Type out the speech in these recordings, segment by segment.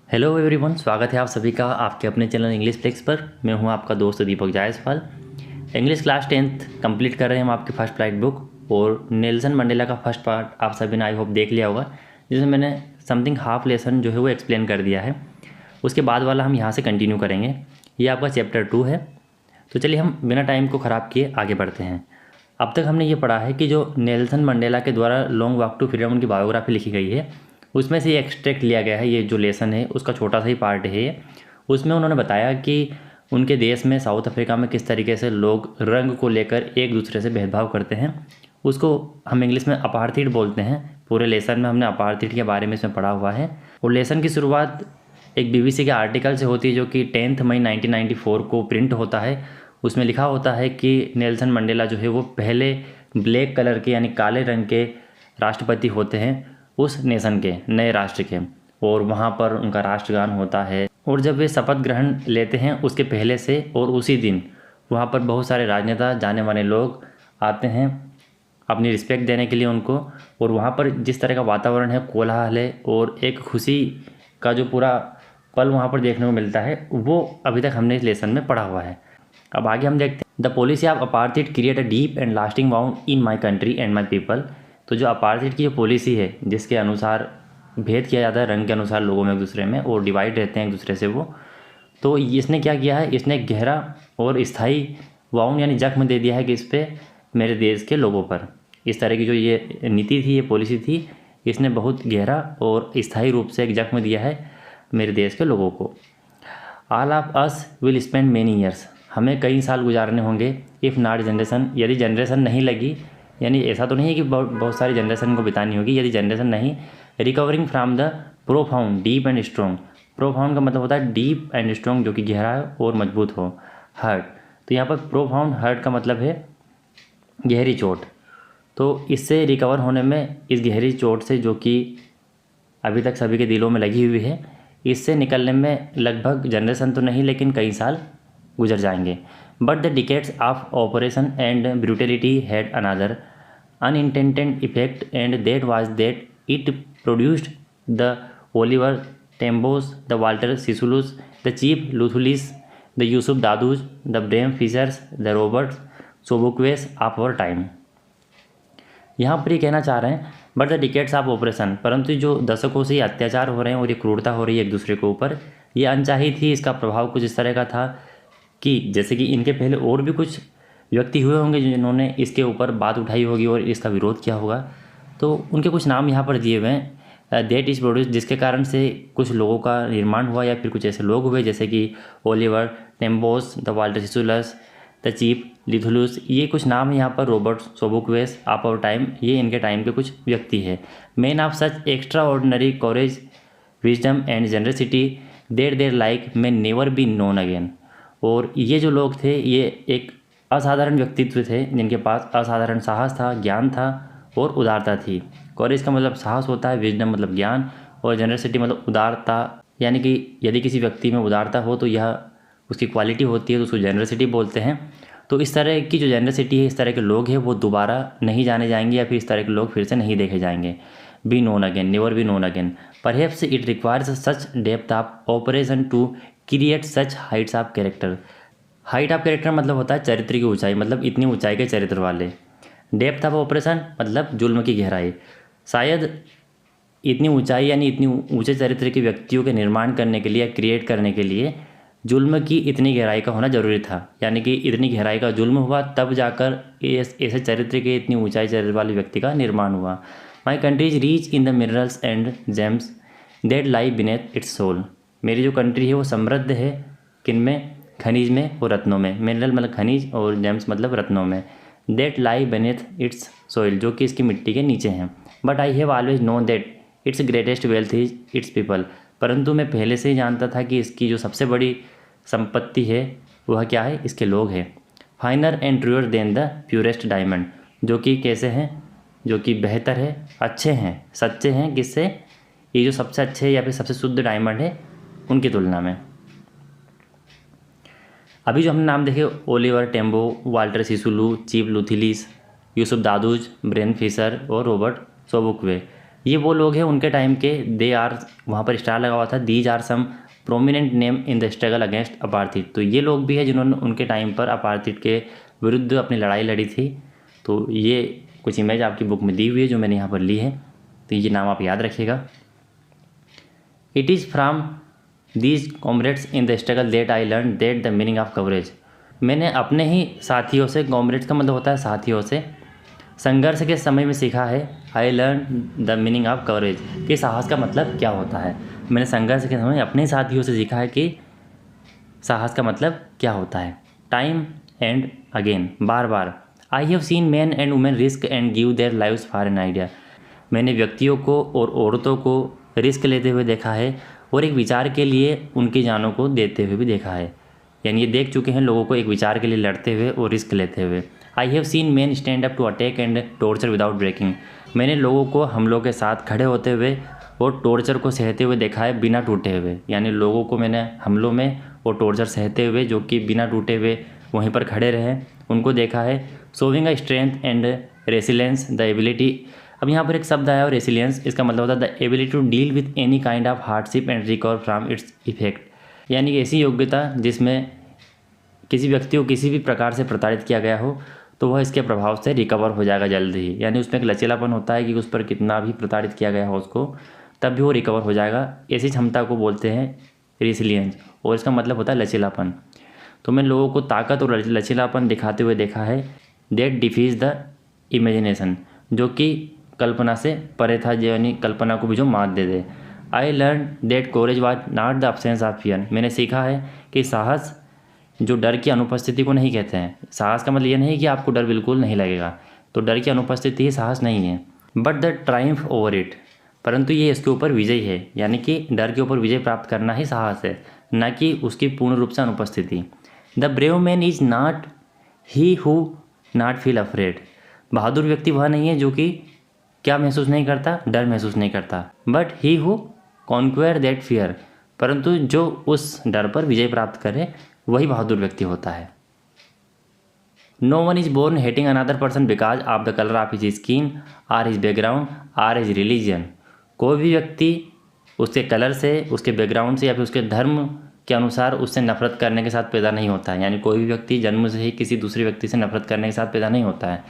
Hello everyone, स्वागत है आप सभी का आपके अपने चैनल इंग्लिश फ्लेक्स पर। मैं हूं आपका दोस्त Deepak Jaiswal. English class 10th complete कर रहे हैं हम आपकी फर्स्ट फ्लाइट बुक, और नेल्सन मंडेला का फर्स्ट पार्ट आप सभी ने आई होप देख लिया होगा, जिसमें मैंने समथिंग हाफ लेसन जो है वो एक्सप्लेन कर दिया है। उसके बाद वाला हम यहाँ से कंटिन्यू करेंगे। ये आपका चैप्टर 2 है। तो चलिए हम बिना टाइम को ख़राब किए आगे बढ़ते हैं। अब तक हमने ये पढ़ा है कि जो नेल्सन मंडेला के द्वारा लॉन्ग वॉक टू फ्रीडम उनकी बायोग्राफी लिखी गई है, उसमें से ये एक्सट्रैक्ट लिया गया है। ये जो लेसन है उसका छोटा सा ही पार्ट है ये। उसमें उन्होंने बताया कि उनके देश में साउथ अफ्रीका में किस तरीके से लोग रंग को लेकर एक दूसरे से भेदभाव करते हैं। उसको हम इंग्लिश में अपार्थीड बोलते हैं। पूरे लेसन में हमने अपार्थीड के बारे में इसमें पढ़ा हुआ है। और लेसन की शुरुआत एक बीबीसी के आर्टिकल से होती है, जो कि 10 मई 1994 को प्रिंट होता है। उसमें लिखा होता है कि नेल्सन मंडेला जो है वो पहले ब्लैक कलर के यानी काले रंग के राष्ट्रपति होते हैं उस नेशन के, नए राष्ट्र के। और वहाँ पर उनका राष्ट्रगान होता है। और जब वे शपथ ग्रहण लेते हैं उसके पहले से और उसी दिन वहाँ पर बहुत सारे राजनेता, जाने माने लोग आते हैं अपनी रिस्पेक्ट देने के लिए उनको। और वहाँ पर जिस तरह का वातावरण है, कोलाहल है और एक खुशी का जो पूरा पल वहाँ पर देखने को मिलता है, वो अभी तक हमने इस लेसन में पढ़ा हुआ है। अब आगे हम देखते हैं। The policy of apartheid create a deep and lasting wound in my country and my people. तो जो अपार्थीड की जो पॉलिसी है, जिसके अनुसार भेद किया जाता है रंग के अनुसार लोगों में एक दूसरे में, और डिवाइड रहते हैं एक दूसरे से वो, तो इसने क्या किया है, इसने गहरा और स्थायी वाउंड यानी जख्म दे दिया है कि इस पे मेरे देश के लोगों पर। इस तरह की जो ये नीति थी, ये पॉलिसी थी, इसने बहुत गहरा और स्थायी रूप से एक जख्म दिया है मेरे देश के लोगों को। All of us will spend many years. हमें कई साल गुजारने होंगे। इफ़ नॉट जनरेशन, यदि जनरेशन नहीं लगी, यानी ऐसा तो नहीं है कि बहुत सारी जनरेशन को बितानी होगी, यदि जनरेशन नहीं, recovering from the profound deep and strong. Profound का मतलब होता है डीप एंड स्ट्रॉन्ग, जो कि गहरा और मजबूत हो। हर्ट, तो यहाँ पर प्रोफाउंड हर्ट का मतलब है गहरी चोट। तो इससे रिकवर होने में, इस गहरी चोट से जो कि अभी तक सभी के दिलों में लगी हुई है, इससे निकलने में लगभग जनरेशन तो नहीं लेकिन कई साल गुजर जाएंगे। But the decades of oppression and brutality had another unintended effect, and that was that it produced the Oliver Tambos, the Walter Sisulus, the Chief Luthulis, the Yusuf Dadoos, the Bram Fischers, the Robert Sobukwes of our time. यहाँ पर ये कहना चाह रहे हैं but the decades of oppression, परंतु जो दशकों से ये अत्याचार हो रहे हैं और ये क्रूरता हो रही है एक दूसरे के ऊपर, ये अनचाही थी। इसका प्रभाव कुछ इस तरह का था कि जैसे कि इनके पहले और भी कुछ व्यक्ति हुए होंगे जिन्होंने इसके ऊपर बात उठाई होगी और इसका विरोध किया होगा। तो उनके कुछ नाम यहाँ पर दिए हुए हैं। दैट इज प्रोड्यूस, जिसके कारण से कुछ लोगों का निर्माण हुआ, या फिर कुछ ऐसे लोग हुए जैसे कि Oliver Tambos, the Walter Sisulus, the Chief Luthulis. ये कुछ नाम है यहाँ पर। Robert Sobukwes of our time, ये इनके टाइम के कुछ व्यक्ति है। Men of such extraordinary courage, wisdom and generosity their their like may never be known again. और ये जो लोग थे, ये एक असाधारण व्यक्तित्व थे जिनके पास असाधारण साहस था, ज्ञान था और उदारता थी। कॉरेज का मतलब साहस होता है, विजडम मतलब ज्ञान, और जनरसिटी मतलब उदारता, यानी कि यदि किसी व्यक्ति में उदारता हो तो यह उसकी क्वालिटी होती है, तो उसको जनरसिटी बोलते हैं। तो इस तरह की जो जनरसिटी है, इस तरह के लोग हैं, वो दोबारा नहीं जाने जाएंगे, या फिर इस तरह के लोग फिर से नहीं देखे जाएंगे। Be known again, never be known again. Perhaps it requires such depth of operation to create such heights of character. Height of character मतलब होता है चरित्र की ऊंचाई, मतलब इतनी ऊंचाई के चरित्र वाले। डेप्थ ऑफ ऑपरेशन मतलब जुल्म की गहराई। शायद इतनी ऊंचाई यानी इतनी ऊंचे चरित्र के व्यक्तियों के निर्माण करने के लिए या क्रिएट करने के लिए जुल्म की इतनी गहराई का होना जरूरी था। यानी कि इतनी गहराई का जुल्म हुआ, तब जाकर ऐसे चरित्र के, इतनी ऊंचाई चरित्र वाले व्यक्ति का निर्माण हुआ। My country is rich in the minerals and gems that lie beneath its soil. मेरी जो कंट्री है वो समृद्ध है, किन में, खनिज में और रत्नों में। मिनरल मतलब खनिज और जेम्स मतलब रत्नों में। That lie beneath it's soil, जो कि इसकी मिट्टी के नीचे हैं। But I have always known that it's greatest wealth is it's people. परंतु मैं पहले से ही जानता था कि इसकी जो सबसे बड़ी संपत्ति है वह क्या है, इसके लोग हैं। Finer and truer than the purest diamond, जो कि कैसे हैं, जो कि बेहतर है, अच्छे हैं, सच्चे हैं, किससे, ये जो सबसे अच्छे या फिर सबसे शुद्ध डायमंड है उनकी तुलना में। अभी जो हमने नाम देखे, Oliver Tambo, Walter Sisulu, Chief Luthulis, Yusuf Dadoos, Bram Fischer और रॉबर्ट सोबुक्वे, ये वो लोग हैं उनके टाइम के, दे आर, वहाँ पर स्टार लगा हुआ था, these are some prominent name in the struggle against apartheid. तो ये लोग भी है जिन्होंने उनके टाइम पर अपार्थिड के विरुद्ध अपनी लड़ाई लड़ी थी। तो ये कुछ इमेज आपकी बुक में दी हुई है जो मैंने यहाँ पर ली है, तो ये नाम आप याद रखिएगा। It is from these comrades in the struggle that I learn that the meaning of coverage. मैंने अपने ही साथियों से, कॉमरेड्स का मतलब होता है साथियों से, संघर्ष के समय में सीखा है, I learn the meaning of coverage, कि साहस का मतलब क्या होता है। मैंने संघर्ष के समय अपने साथियों से सीखा है कि साहस का मतलब क्या होता है। Time and again, bar bar. I have seen man and women risk and give their lives for an idea. मैंने व्यक्तियों को और औरतों को रिस्क लेते हुए देखा है और एक विचार के लिए उनकी जानों को देते हुए भी देखा है। यानी ये देख चुके हैं लोगों को एक विचार के लिए लड़ते हुए और रिस्क लेते हुए। I have seen men stand up to attack and torture without breaking. मैंने लोगों को हमलों के साथ खड़े होते हुए और टॉर्चर को सहते हुए देखा है बिना टूटे हुए। यानी लोगों को मैंने हमलों में और टॉर्चर सहते हुए, जो कि बिना टूटे हुए वहीं पर खड़े रहे, उनको देखा है। Showing a strength and resilience, the ability. अब यहाँ पर एक शब्द आया और रेसिलियंस, इसका मतलब होता है the ability to deal with any kind of hardship and recover from its effect. यानी ऐसी योग्यता जिसमें किसी व्यक्ति को किसी भी प्रकार से प्रताड़ित किया गया हो तो वह इसके प्रभाव से रिकवर हो जाएगा जल्द ही। यानी उसमें एक लचीलापन होता है कि उस पर कितना भी प्रताड़ित किया गया हो उसको, तब भी वो रिकवर हो जाएगा। ऐसी क्षमता को बोलते हैं रेसिलियंस, और इसका मतलब होता है लचीलापन। तो मैं लोगों को ताकत और लचीलापन दिखाते हुए देखा है। दैट डिफीज द इमेजिनेशन, जो कि कल्पना से परे था, यानी कल्पना को भी जो मात दे दे। I learn that courage was not the absence of fear. मैंने सीखा है कि साहस जो डर की अनुपस्थिति को नहीं कहते हैं। साहस का मतलब ये नहीं कि आपको डर बिल्कुल नहीं लगेगा, तो डर की अनुपस्थिति ही साहस नहीं है। But the Triumph over it, परंतु ये इसके ऊपर विजय है। यानी कि डर के ऊपर विजय प्राप्त करना ही साहस है, न कि उसकी पूर्ण रूप से अनुपस्थिति। The brave man is not he who not feel afraid. बहादुर व्यक्ति वह नहीं है जो कि क्या महसूस नहीं करता, डर महसूस नहीं करता। But he who conquer that fear, परंतु जो उस डर पर विजय प्राप्त करे वही बहादुर व्यक्ति होता है। No one is born hating another person because of the colour of his skin or his background or his religion. कोई भी व्यक्ति उसके कलर से, उसके बैकग्राउंड से या फिर उसके धर्म के अनुसार उससे नफरत करने के साथ पैदा नहीं होता है। यानी कोई भी व्यक्ति जन्म से ही किसी दूसरे व्यक्ति से नफरत करने के साथ पैदा नहीं होता है।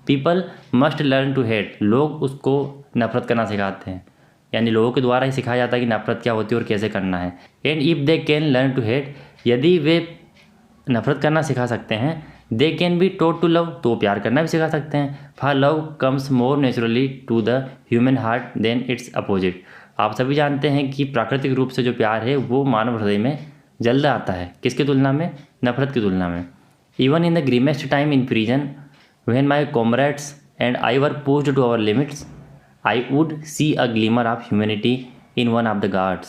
People must learn to hate, लोग उसको नफरत करना सिखाते हैं। यानी लोगों के द्वारा ही सिखाया जाता है कि नफरत क्या होती है और कैसे करना है। And if they can learn to hate, यदि वे नफरत करना सिखा सकते हैं, they can be taught to love, तो प्यार करना भी सिखा सकते हैं। For love comes more naturally to the human heart than its opposite. आप सभी जानते हैं कि प्राकृतिक रूप से जो प्यार है वो मानव हृदय में जल्द आता है, किसकी तुलना में, नफरत की तुलना में। Even in the grimmest time in prison when my comrades and I were pushed to our limits, I would see a glimmer of humanity in one of the guards,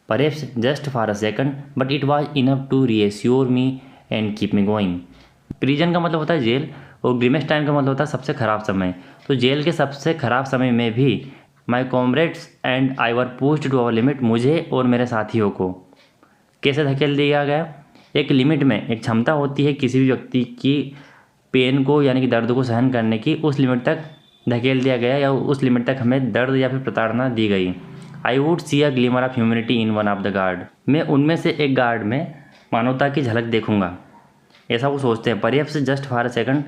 perhaps just for a second, but it was enough to reassure me and keep me going. Prison का मतलब होता है jail, और grimmest time का मतलब होता है सबसे ख़राब समय। तो जेल के सबसे ख़राब समय में भी my comrades and I were pushed to our limit, मुझे और मेरे साथियों को कैसे धकेल दिया गया, एक लिमिट में। एक क्षमता होती है किसी भी व्यक्ति की पेन को, यानी कि दर्द को सहन करने की, उस लिमिट तक धकेल दिया गया या उस लिमिट तक हमें दर्द या फिर प्रताड़ना दी गई। I would see a glimmer of humanity in one of the guard, मैं उनमें से एक गार्ड में मानवता की झलक देखूंगा, ऐसा वो सोचते हैं। Perhaps just for a second,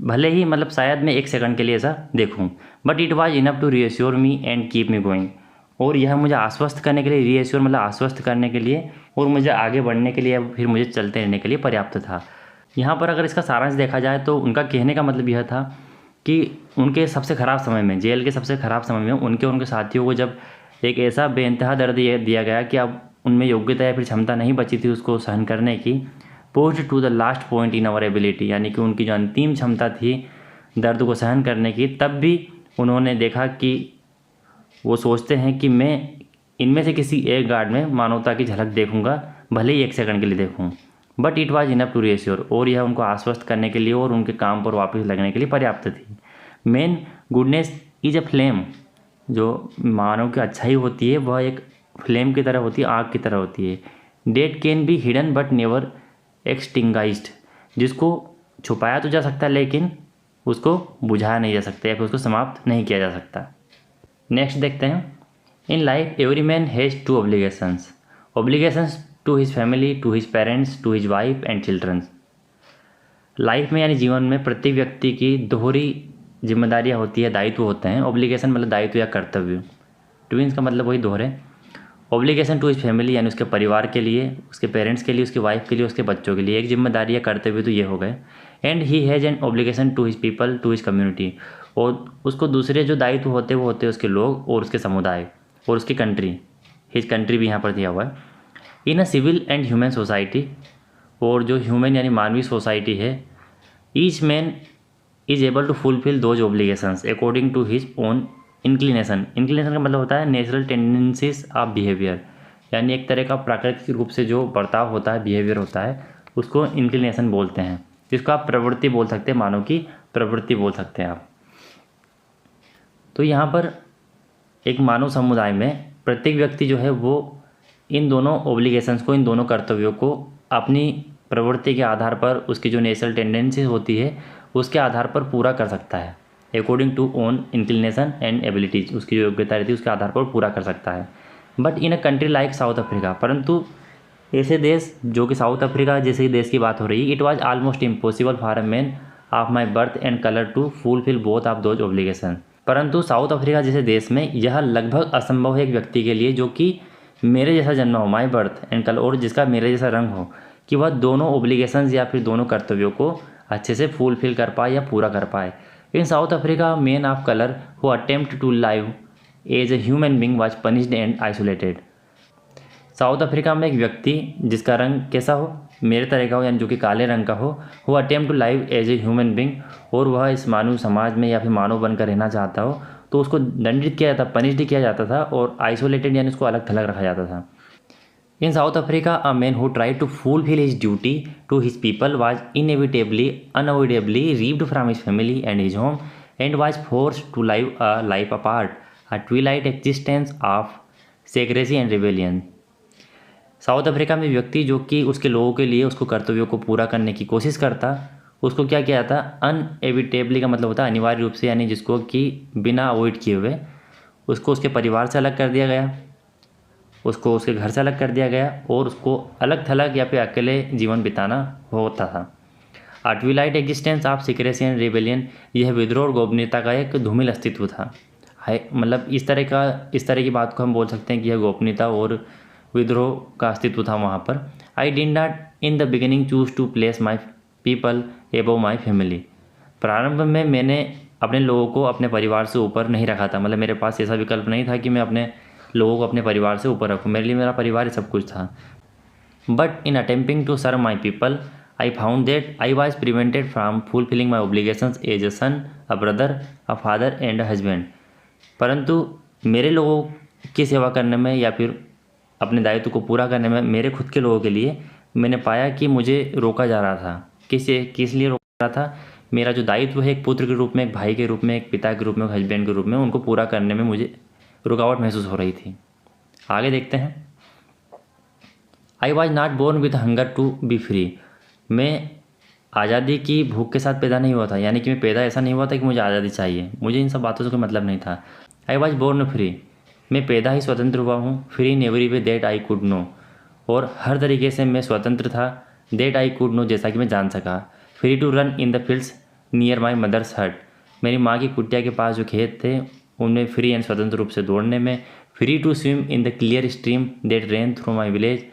भले ही मतलब शायद मैं एक सेकंड के लिए ऐसा देखूं। But it was enough to reassure me and keep me going, और यह मुझे आश्वस्त करने के लिए, रीअश्योर मतलब आश्वस्त करने के लिए, और मुझे आगे बढ़ने के लिए, फिर मुझे चलते रहने के लिए पर्याप्त था। यहाँ पर अगर इसका सारांश देखा जाए तो उनका कहने का मतलब यह था कि उनके सबसे ख़राब समय में, जेल के सबसे ख़राब समय में उनके साथियों को जब एक ऐसा बेइंतहा दर्द दिया गया कि अब उनमें योग्यता या फिर क्षमता नहीं बची थी उसको सहन करने की, pushed to the last point in our ability, यानी कि उनकी जो अंतिम क्षमता थी दर्द को सहन करने की, तब भी उन्होंने देखा कि वो सोचते हैं कि मैं इनमें से किसी एक गार्ड में मानवता की झलक देखूंगा, भले ही एक सेकंड के लिए देखूं। But it was enough to reassure, और यह उनको आश्वस्त करने के लिए और उनके काम पर वापस लगने के लिए पर्याप्त थी। Main goodness is a flame, जो मानव की अच्छाई होती है वह एक फ्लेम की तरह होती है, आग की तरह होती है। That can be hidden but never extinguished, जिसको छुपाया तो जा सकता है लेकिन उसको बुझाया नहीं जा सकता या फिर उसको समाप्त नहीं किया जा सकता। नेक्स्ट देखते हैं, in life every man has two obligations to his family, to his parents, to his wife and childrens. Life में यानी जीवन में प्रत्येक व्यक्ति की दोहरी जिम्मेदारियाँ होती है, दायित्व होते हैं। ऑब्लिगेशन मतलब दायित्व या कर्तव्य, ट्विंस का मतलब वही दोहरे। ऑब्लिगेशन टू हिज फैमिली यानी उसके परिवार के लिए, उसके पेरेंट्स के लिए, उसकी वाइफ के लिए, उसके बच्चों के लिए एक जिम्मेदारी या कर्तव्य तो ये हो गए। And he has an obligation to his people, to his community, और उसको दूसरे जो दायित्व होते हैं वो होते हैं उसके लोग और उसके समुदाय और उसकी कंट्री। हिज कंट्री भी यहाँ पर दिया हुआ है। In a civil and human society, और जो ह्यूमन यानी मानवीय सोसाइटी है, each man is able to fulfil those obligations according to his own inclination. Inclination का मतलब होता है नेचुरल टेंडेंसीज ऑफ बिहेवियर, यानी एक तरह का प्राकृतिक रूप से जो बर्ताव होता है, बिहेवियर होता है, उसको इंक्लिनेशन बोलते हैं, जिसको आप प्रवृत्ति बोल सकते हैं, मानव की प्रवृत्ति बोल सकते हैं आप। तो यहाँ पर एक मानव समुदाय में प्रत्येक व्यक्ति जो है वो इन दोनों ऑब्लिगेशंस को, इन दोनों कर्तव्यों को अपनी प्रवृत्ति के आधार पर, उसकी जो नेचुरल टेंडेंसी होती है उसके आधार पर पूरा कर सकता है, according to own inclination and abilities, उसकी जो योग्यता रहती है उसके आधार पर पूरा कर सकता है। But in a country like south Africa, परंतु ऐसे देश जो कि साउथ अफ्रीका जैसे देश की बात हो रही है, it was almost impossible for a man of my birth and colour to fulfil both of those obligation. परंतु साउथ अफ्रीका जैसे देश में यह लगभग असंभव है एक व्यक्ति के लिए जो कि मेरे जैसा जन्म हो, माई बर्थ एंड कलर, और जिसका मेरे जैसा रंग हो, कि वह दोनों ऑब्लिगेशंस या फिर दोनों कर्तव्यों को अच्छे से फुलफिल कर पाए या पूरा कर पाए। In South Africa man of colour who attempt to live as a human being was punished and isolated. South Africa में एक व्यक्ति जिसका रंग कैसा हो, मेरे तरह का हो, यानी जो कि काले रंग का हो, वो attempt to live as a human being, और वह इस मानव समाज में या फिर मानव बनकर रहना चाहता हो, तो उसको दंडित किया जाता, पनिश्ड किया जाता था, और आइसोलेटेड यानी उसको अलग थलग रखा जाता था। In South Africa a man who tried to fulfil his duty to his people was inevitably unavoidably riven from his family and his home and was forced to live a life apart, a twilight existence of secrecy and rebellion. South Africa में व्यक्ति जो कि उसके लोगों के लिए उसको कर्तव्यों को पूरा करने की कोशिश करता, उसको क्या किया जाता, अनएविटेबली का मतलब होता है अनिवार्य रूप से, यानी जिसको कि बिना अवॉइड किए हुए उसको उसके परिवार से अलग कर दिया गया, उसको उसके घर से अलग कर दिया गया, और उसको अलग थलग या फिर अकेले जीवन बिताना होता था। Twilight existence of secrecy and rebellion, यह विद्रोह और गोपनीयता का एक धूमिल अस्तित्व था। है मतलब इस तरह की बात को हम बोल सकते हैं कि यह गोपनीयता और विद्रोह का अस्तित्व था वहाँ पर। I did not in the beginning choose to place my people above my family. प्रारंभ में मैंने अपने लोगों को अपने परिवार से ऊपर नहीं रखा था, मतलब मेरे पास ऐसा विकल्प नहीं था कि मैं अपने लोगों को अपने परिवार से ऊपर रखूँ, मेरे लिए मेरा परिवार ही सब कुछ था। But in attempting to serve my people I found that I was prevented from fulfilling my obligations as a son, a brother, a father and a husband. परंतु मेरे लोगों की सेवा करने में या फिर अपने दायित्व को पूरा करने में मेरे खुद के लोगों के लिए मैंने पाया कि मुझे रोका जा रहा था। किस लिए रोका जा रहा था? मेरा जो दायित्व है एक पुत्र के रूप में, एक भाई के रूप में, एक पिता के रूप में, एक हस्बैंड के रूप में, उनको पूरा करने में मुझे रुकावट महसूस हो रही थी। आगे देखते हैं। I was not born with hunger to be free. मैं आज़ादी की भूख के साथ पैदा नहीं हुआ था, यानी कि मैं पैदा ऐसा नहीं हुआ था कि मुझे आज़ादी चाहिए, मुझे इन सब बातों से कोई मतलब नहीं था। आई वॉज बोर्न फ्री, मैं पैदा ही स्वतंत्र हुआ हूँ। Free in every way that I could know, और हर तरीके से मैं स्वतंत्र था। दैट आई कुड नो, जैसा कि मैं जान सका। Free to run in the fields near my mother's hut, मेरी माँ की कुटिया के पास जो खेत थे उनमें फ्री एंड स्वतंत्र रूप से दौड़ने में। Free to swim in the clear stream that ran through my village,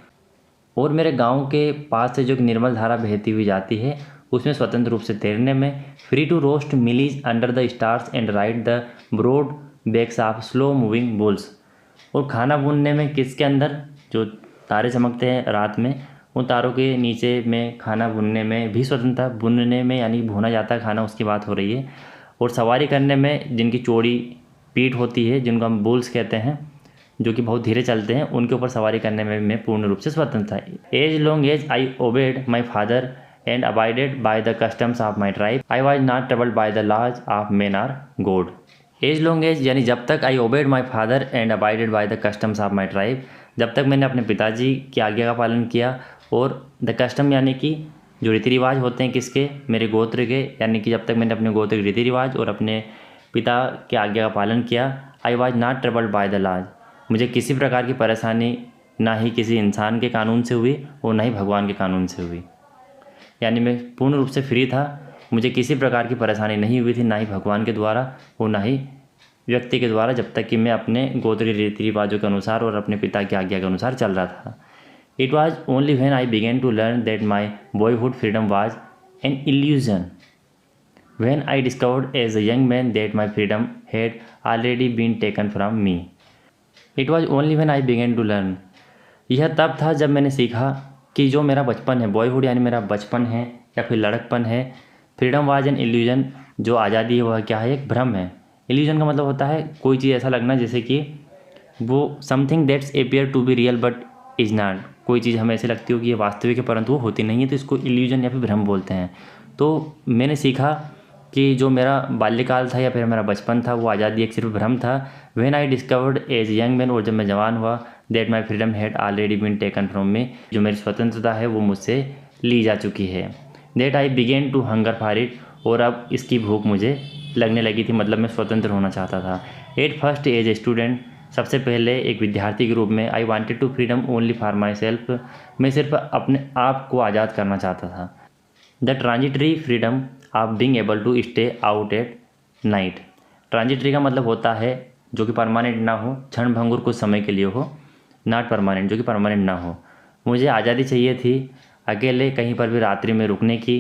और मेरे गांव के पास से जो एक निर्मल धारा बहती हुई जाती है उसमें स्वतंत्र रूप से तैरने में। Free to roast mealies under the stars and ride the broad backs of slow moving bulls, और खाना भूनने में किसके अंदर, जो तारे चमकते हैं रात में, उन तारों के नीचे में खाना भूनने में भी स्वतंत्रता। भुनने में यानी भुना जाता है खाना, उसकी बात हो रही है। और सवारी करने में जिनकी चौड़ी पीठ होती है, जिनको हम बुल्स कहते हैं, जो कि बहुत धीरे चलते हैं, उनके ऊपर सवारी करने में मैं पूर्ण रूप से स्वतंत्र था। As long as I obeyed my father and abided by the customs of my tribe, I was not troubled by the laws of man or God. As long as यानी जब तक I obeyed my father and abided by the customs of my tribe, जब तक मैंने अपने पिताजी की आज्ञा का पालन किया, और द कस्टम यानी कि जो रीति रिवाज होते हैं किसके, मेरे गोत्र के, यानी कि जब तक मैंने अपने गोत्र के रीति रिवाज और अपने पिता की आज्ञा का पालन किया, I was not troubled by the laws. मुझे किसी प्रकार की परेशानी ना ही किसी इंसान के कानून से हुई और ना ही भगवान के कानून से हुई। यानी मैं पूर्ण रूप से फ्री था, मुझे किसी प्रकार की परेशानी नहीं हुई थी, ना ही भगवान के द्वारा और ना ही व्यक्ति के द्वारा, जब तक कि मैं अपने गोत्रीय रीति रिवाजों के अनुसार और अपने पिता की आज्ञा के अनुसार चल रहा था। It was only when I began to learn that my boyhood freedom was an illusion, when I discovered as a young man that my freedom had already been taken from me. It was only when I began to learn, यह तब था जब मैंने सीखा कि जो मेरा बचपन है, बॉयहुड यानी मेरा बचपन है या फिर लड़कपन है, फ्रीडम वाज एन इल्यूजन, जो आज़ादी है वह क्या है, एक भ्रम है। इल्यूजन का मतलब होता है कोई चीज़ ऐसा लगना जैसे कि वो something that's appear to be real but is not, कोई चीज़ हमें ऐसे लगती हो कि ये वास्तविक है परंतु वो होती नहीं है, तो इसको इल्यूजन या फिर भ्रम बोलते हैं। तो मैंने सीखा कि जो मेरा बाल्यकाल था या फिर मेरा बचपन था वो आज़ादी एक सिर्फ भ्रम था। When I discovered as young man, और जब मैं जवान हुआ, that my freedom had already been taken from me, जो मेरी स्वतंत्रता है वो मुझसे ली जा चुकी है। That I began to hunger for it, और अब इसकी भूख मुझे लगने लगी थी, मतलब मैं स्वतंत्र होना चाहता था। At first as a student, सबसे पहले एक विद्यार्थी के रूप में, I wanted to freedom only for myself, मैं सिर्फ अपने आप को आज़ाद करना चाहता था। The transitory freedom of being able to stay out at night, transitory का मतलब होता है जो कि परमानेंट ना हो, क्षण भंगुर कुछ समय के लिए हो, नॉट परमानेंट जो कि परमानेंट ना हो। मुझे आज़ादी चाहिए थी अकेले कहीं पर भी रात्रि में रुकने की।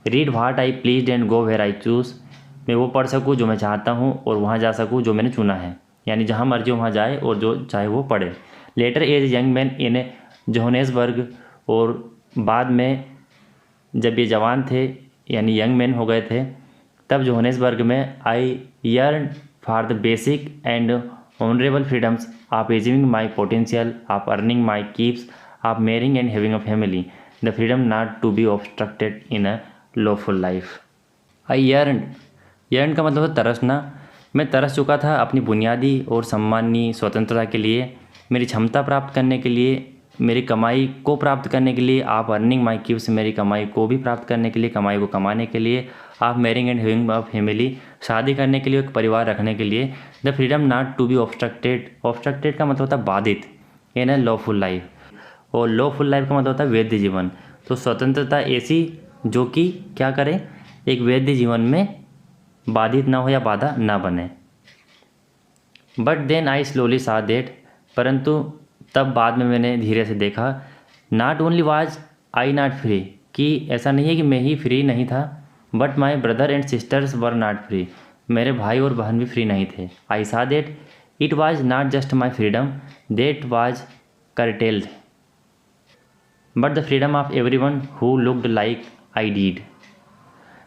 Read what I please and go where I choose, मैं वो पढ़ सकूँ जो मैं चाहता हूँ और वहाँ जा सकूँ जो मैंने चुना है, यानी जहाँ मर्जी वहाँ जाए और जो चाहे वो पढ़े। Later as young man in Johannesburg, और बाद में जब ये जवान थे यानी यंग मैन हो गए थे, तब जोहानेसबर्ग में I yearn for the basic and honourable freedoms of achieving my potential, of earning my keep, of marrying and having a family, the freedom not to be obstructed in a lawful life. I yearn का मतलब है तरसना। मैं तरस चुका था अपनी बुनियादी और सम्माननीय स्वतंत्रता के लिए, मेरी क्षमता प्राप्त करने के लिए, मेरी कमाई को प्राप्त करने के लिए, आप अर्निंग माई कीप्स, मेरी कमाई को भी प्राप्त करने के लिए, कमाई को कमाने के लिए, आप marrying and having a family, शादी करने के लिए, एक परिवार रखने के लिए, the freedom not to be obstructed, obstructed का मतलब होता है बाधित, इन अ लॉफुल लाइफ, और लॉफुल लाइफ का मतलब होता है वैध जीवन। तो स्वतंत्रता ऐसी जो कि क्या करे, एक वैध जीवन में बाधित ना हो या बाधा ना बने। बट देन आई स्लोली सा दैट, परंतु तब बाद में मैंने धीरे से देखा, not only was I not free, कि ऐसा नहीं है कि मैं ही फ्री नहीं था, but my brother and sisters were not free, मेरे भाई और बहन भी फ्री नहीं थे। आई सा that it was not just my freedom that was curtailed, but the freedom of every one who looked like I deed.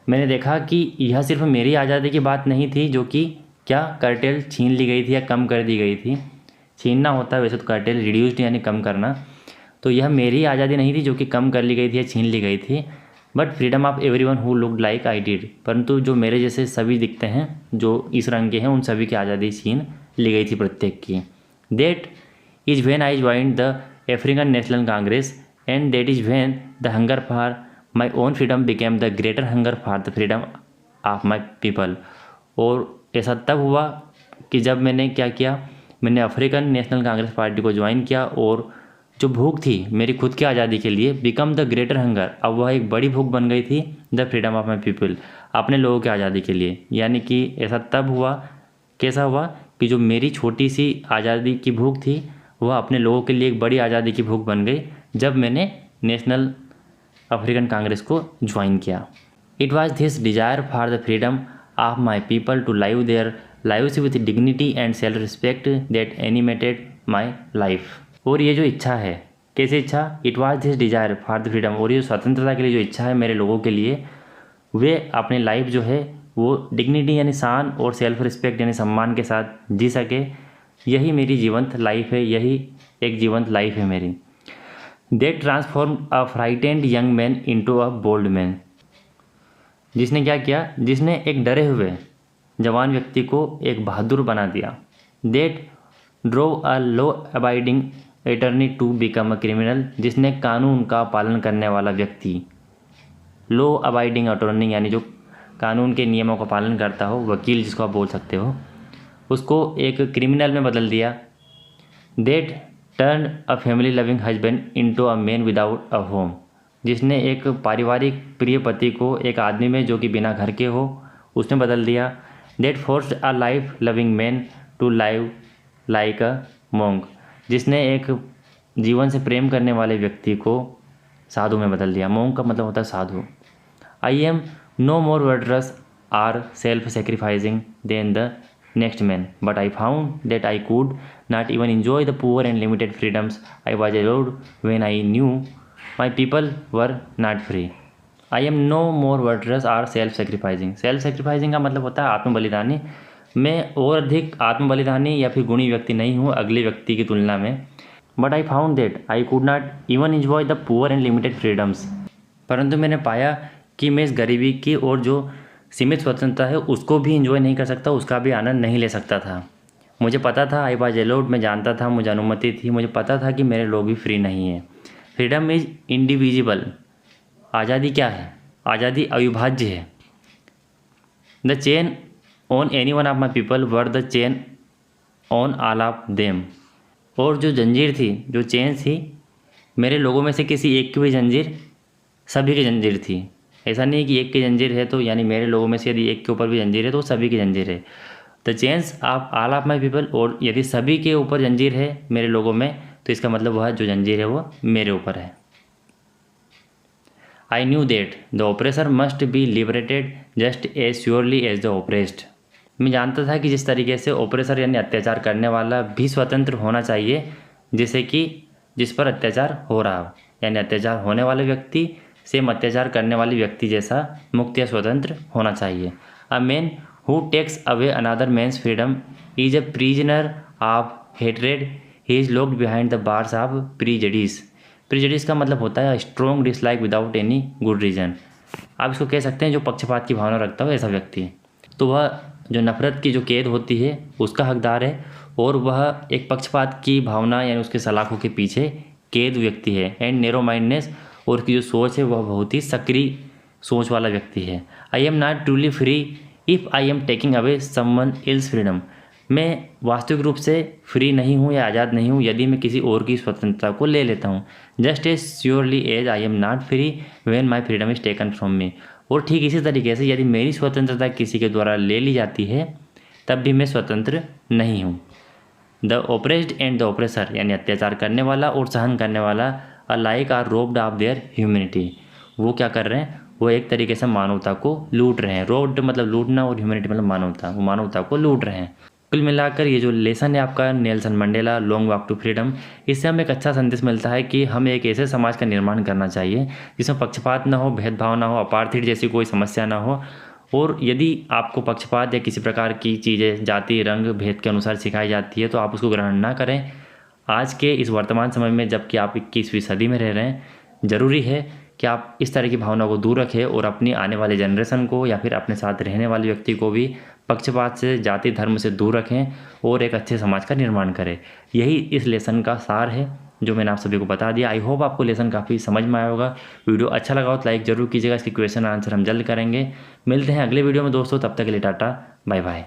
मैंने देखा कि यह सिर्फ मेरी आज़ादी की बात नहीं थी जो कि क्या कर्टेल छीन ली गई थी या कम कर दी गई थी। छीनना होता है वैसे तो कर्टेल, रिड्यूस्ड यानी कम करना, तो यह मेरी आज़ादी नहीं थी जो कि कम कर ली गई थी या छीन ली गई थी, but freedom of every one who looked like I did, परंतु जो मेरे जैसे सभी दिखते हैं, जो इस रंग के हैं, उन सभी की आज़ादी छीन ली गई थी प्रत्येक की। That is when I joined the African national Congress, and that is when the hunger for my own freedom became the greater hunger for the freedom of my people. और ऐसा तब हुआ कि जब मैंने क्या किया, मैंने अफ्रीकन नेशनल कांग्रेस पार्टी को ज्वाइन किया, और जो भूख थी मेरी खुद की आज़ादी के लिए, बिकम द ग्रेटर हंगर, अब वह एक बड़ी भूख बन गई थी, the freedom of my people, अपने लोगों की आज़ादी के लिए। यानी कि ऐसा तब हुआ, कैसा हुआ कि जो मेरी छोटी सी आज़ादी की भूख थी वह अपने लोगों के लिए एक बड़ी आज़ादी की भूख बन गई जब मैंने नेशनल अफ्रीकन कांग्रेस को ज्वाइन किया। It was this desire for the freedom of my people to live their lives with dignity and self respect that animated my life. और ये जो इच्छा है, कैसी इच्छा, it was this desire for the freedom, और ये स्वतंत्रता के लिए जो इच्छा है मेरे लोगों के लिए, वे अपनी लाइफ जो है वो डिग्निटी यानी शान और सेल्फ रिस्पेक्ट यानी सम्मान के साथ जी सके, यही मेरी जीवंत लाइफ है, यही एक जीवंत लाइफ है मेरी। That transform a frightened young man into a bold man, जिसने क्या किया, जिसने एक डरे हुए जवान व्यक्ति को एक बहादुर बना दिया। That drove a law abiding attorney to become a criminal, जिसने कानून का पालन करने वाला व्यक्ति, लॉ अबाइडिंग अटॉर्नी यानी जो कानून के नियमों का पालन करता हो, वकील जिसको आप बोल सकते हो, उसको एक क्रिमिनल में बदल दिया। That turn a family loving husband into a man without a home, जिसने एक पारिवारिक प्रिय पति को एक आदमी में जो कि बिना घर के हो उसमें बदल दिया। That forced a life loving man to live like a monk, जिसने एक जीवन से प्रेम करने वाले व्यक्ति को साधु में बदल दिया। मोंक का मतलब होता है साधु। I am no more virtuous or self sacrificing than the next man, but I found that I could not even enjoy the poor and limited freedoms I was allowed when I knew my people were not free. I am no more virtuous or self sacrificing. Self sacrificing का मतलब होता है आत्म बलिदानी। मैं और अधिक आत्म बलिदानी या फिर गुणी व्यक्ति नहीं हूँ अगले व्यक्ति की तुलना में। But I found that I could not even enjoy the poor and limited freedoms, परंतु मैंने पाया कि मैं इस गरीबी की और जो सीमित स्वतंत्रता है उसको भी इंजॉय नहीं कर सकता, उसका भी आनंद नहीं ले सकता था। मुझे पता था, आई वाज अलाउड, मैं जानता था, मुझे अनुमति थी, मुझे पता था कि मेरे लोग भी फ्री नहीं हैं। फ्रीडम इज इंडिविजिबल, आज़ादी क्या है? आज़ादी अविभाज्य है। The chain on any one of my people were the chain on all of them, और जो जंजीर थी, जो चेन थी, मेरे लोगों में से किसी एक की भी जंजीर सभी की जंजीर थी। ऐसा नहीं है कि एक की जंजीर है तो यानी मेरे लोगों में से यदि एक के ऊपर भी जंजीर है तो सभी की जंजीर है। The chains of all of my people, और यदि सभी के ऊपर जंजीर है मेरे लोगों में तो इसका मतलब वह जो जंजीर है वो मेरे ऊपर है। I knew that the oppressor must be liberated just as surely as the oppressed, मैं जानता था कि जिस तरीके से ऑपरेसर यानी अत्याचार करने वाला भी स्वतंत्र होना चाहिए जैसे कि जिस पर अत्याचार हो रहा हो, यानी अत्याचार होने वाले व्यक्ति सेम अत्याचार करने वाले व्यक्ति जैसा मुक्त या स्वतंत्र होना चाहिए। A man who takes away another man's freedom is a prisoner of hatred, he is locked behind the bars of prejudice. Prejudice का मतलब होता है strong dislike without any good reason. आप इसको कह सकते हैं जो पक्षपात की भावना रखता हो ऐसा व्यक्ति, तो वह जो नफरत की जो कैद होती है उसका हकदार है, और वह एक पक्षपात की भावना यानी उसके सलाखों के पीछे कैद व्यक्ति है। एंड नैरो माइंडनेस, और उसकी जो सोच है वह बहुत ही सक्रिय सोच वाला व्यक्ति है। आई am not truly free if I am taking away someone else freedom, मैं वास्तविक रूप से फ्री नहीं हूँ या आज़ाद नहीं हूँ यदि मैं किसी और की स्वतंत्रता को ले लेता हूँ। Just as surely as I am not free when my freedom is taken from me, और ठीक इसी तरीके से यदि मेरी स्वतंत्रता किसी के द्वारा ले ली जाती है तब भी मैं स्वतंत्र नहीं हूँ। The oppressed and the oppressor, यानी अत्याचार करने वाला और सहन करने वाला, alike are robbed of their humanity, वो क्या कर रहे हैं? वो एक तरीके से मानवता को लूट रहे हैं। रोब्ड मतलब लूटना और ह्यूमैनिटी मतलब मानवता, वो मानवता को लूट रहे हैं। कुल मिलाकर ये जो लेसन है आपका Nelson Mandela long walk to freedom, इससे हमें एक अच्छा संदेश मिलता है कि हमें एक ऐसे समाज का निर्माण करना चाहिए जिसमें पक्षपात ना हो, भेदभाव ना हो, अपार्थीड जैसी कोई समस्या ना हो। और यदि आपको पक्षपात या किसी प्रकार की चीज़ें जाति रंग भेद के अनुसार सिखाई जाती है तो आप उसको ग्रहण ना करें। आज के इस वर्तमान समय में जबकि आप 21वीं सदी में रह रहे हैं, ज़रूरी है कि आप इस तरह की भावना को दूर रखें और अपनी आने वाली जनरेशन को या फिर अपने साथ रहने वाले व्यक्ति को भी पक्षपात से, जाति धर्म से दूर रखें और एक अच्छे समाज का निर्माण करें। यही इस लेसन का सार है जो मैंने आप सभी को बता दिया। आई होप आपको लेसन काफ़ी समझ में आया होगा। वीडियो अच्छा लगा हो तो लाइक ज़रूर कीजिएगा। इसके क्वेश्चन आंसर हम जल्द करेंगे। मिलते हैं अगले वीडियो में दोस्तों, तब तक के लिए टाटा बाय बाय।